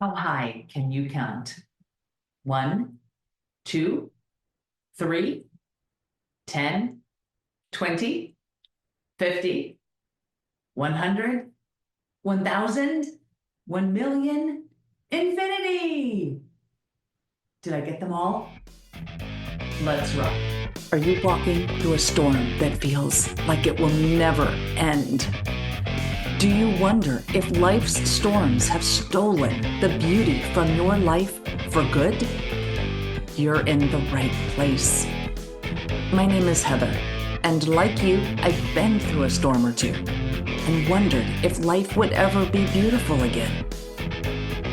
How high can you count? 1, 2, 3, 10, 20, 50, 100, 1,000, 1,000,000, infinity! Did I get them all? Let's rock. Are you walking through a storm that feels like it will never end? Do you wonder if life's storms have stolen the beauty from your life for good? You're in the right place. My name is Heather, and like you, I've been through a storm or two and wondered if life would ever be beautiful again.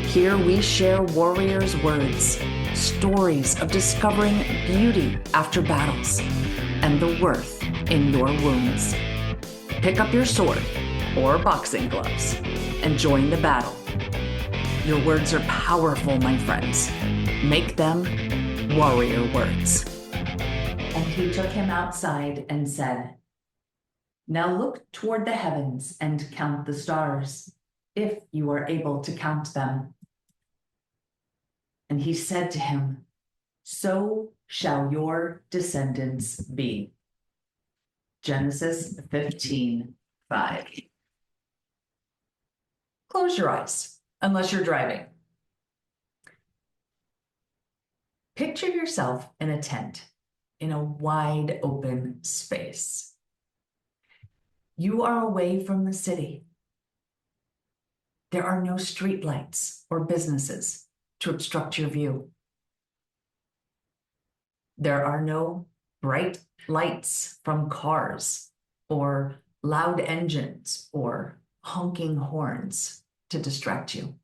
Here we share warriors' words, stories of discovering beauty after battles, and the worth in your wounds. Pick up your sword or boxing gloves and join the battle. Your words are powerful, my friends. Make them warrior words. And he took him outside and said, "Now look toward the heavens and count the stars, if you are able to count them." And he said to him, "So shall your descendants be." Genesis 15:5. Close your eyes, unless you're driving. Picture yourself in a tent in a wide open space. You are away from the city. There are no streetlights or businesses to obstruct your view. There are no bright lights from cars or loud engines or honking horns to distract you.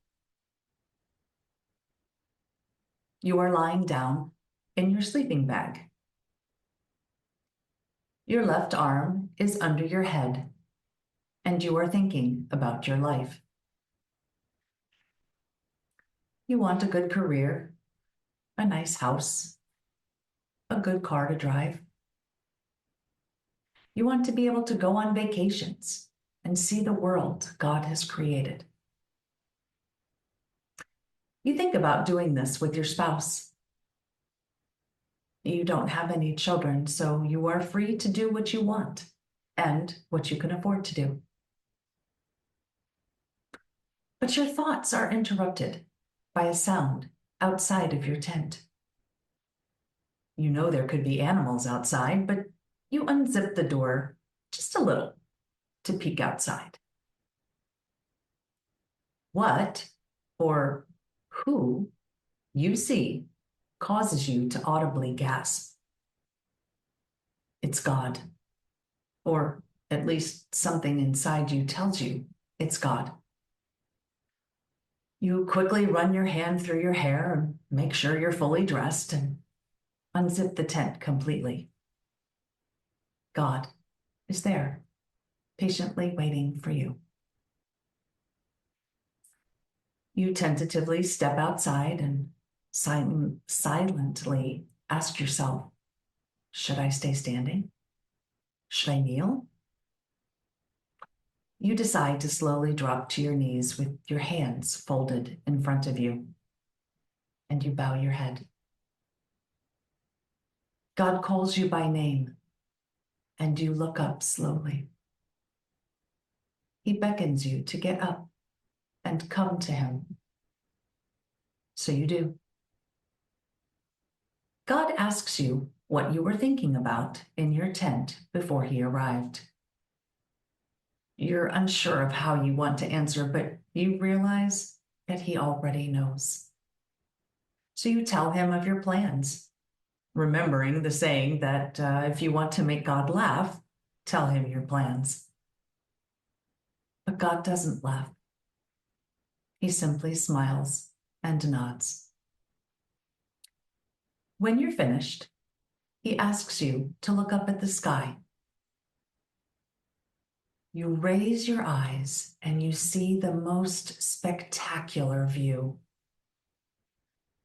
You are lying down in your sleeping bag. Your left arm is under your head, and you are thinking about your life. You want a good career, a nice house, a good car to drive. You want to be able to go on vacations and see the world God has created. You think about doing this with your spouse. You don't have any children, so you are free to do what you want and what you can afford to do. But your thoughts are interrupted by a sound outside of your tent. You know there could be animals outside, but you unzip the door just a little to peek outside. What or who you see causes you to audibly gasp. It's God, or at least something inside you tells you it's God. You quickly run your hand through your hair and make sure you're fully dressed and unzip the tent completely. God is there, patiently waiting for you. You tentatively step outside and silently ask yourself, should I stay standing? Should I kneel? You decide to slowly drop to your knees with your hands folded in front of you, and you bow your head. God calls you by name, and you look up slowly. He beckons you to get up and come to him. So you do. God asks you what you were thinking about in your tent before he arrived. You're unsure of how you want to answer, but you realize that he already knows. So you tell him of your plans, remembering the saying that if you want to make God laugh, tell him your plans. But God doesn't laugh. He simply smiles and nods. When you're finished, he asks you to look up at the sky. You raise your eyes and you see the most spectacular view.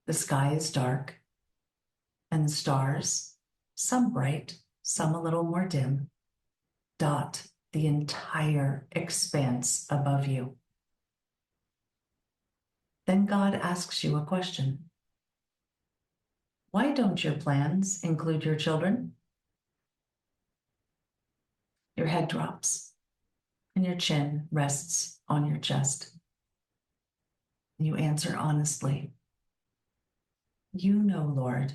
The sky is dark, and the stars, some bright, some a little more dim, dot the entire expanse above you. Then God asks you a question. Why don't your plans include your children? Your head drops and your chin rests on your chest. You answer honestly, you know, Lord,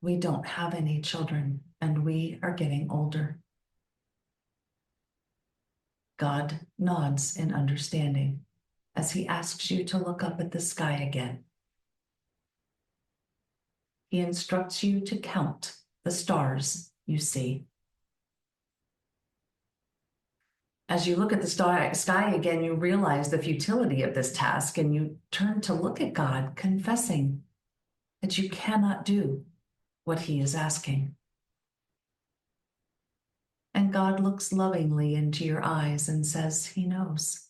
we don't have any children and we are getting older. God nods in understanding as he asks you to look up at the sky again. He instructs you to count the stars you see. As you look at the sky again, you realize the futility of this task and you turn to look at God, confessing that you cannot do what he is asking. And God looks lovingly into your eyes and says he knows.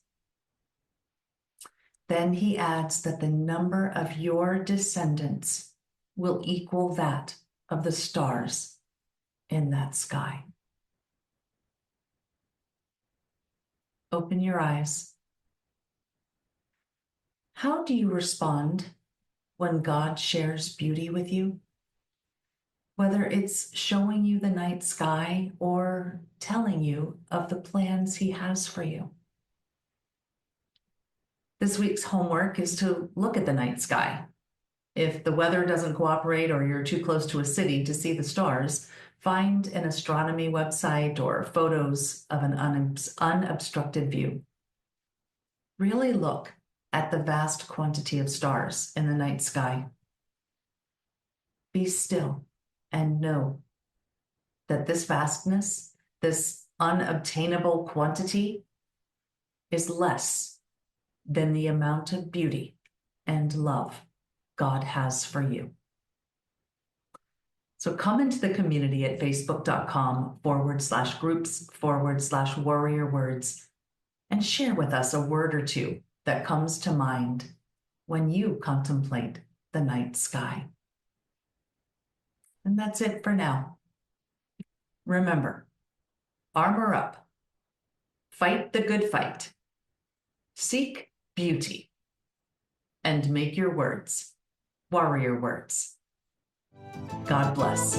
Then he adds that the number of your descendants will equal that of the stars in that sky. Open your eyes. How do you respond when God shares beauty with you? Whether it's showing you the night sky or telling you of the plans he has for you. This week's homework is to look at the night sky. If the weather doesn't cooperate or you're too close to a city to see the stars, find an astronomy website or photos of an unobstructed view. Really look at the vast quantity of stars in the night sky. Be still and know that this vastness, this unobtainable quantity, is less than the amount of beauty and love God has for you. So come into the community at facebook.com/groups/warrior words and share with us a word or two that comes to mind when you contemplate the night sky. And that's it for now. Remember, armor up, fight the good fight, seek beauty, and make your words warrior words. God bless.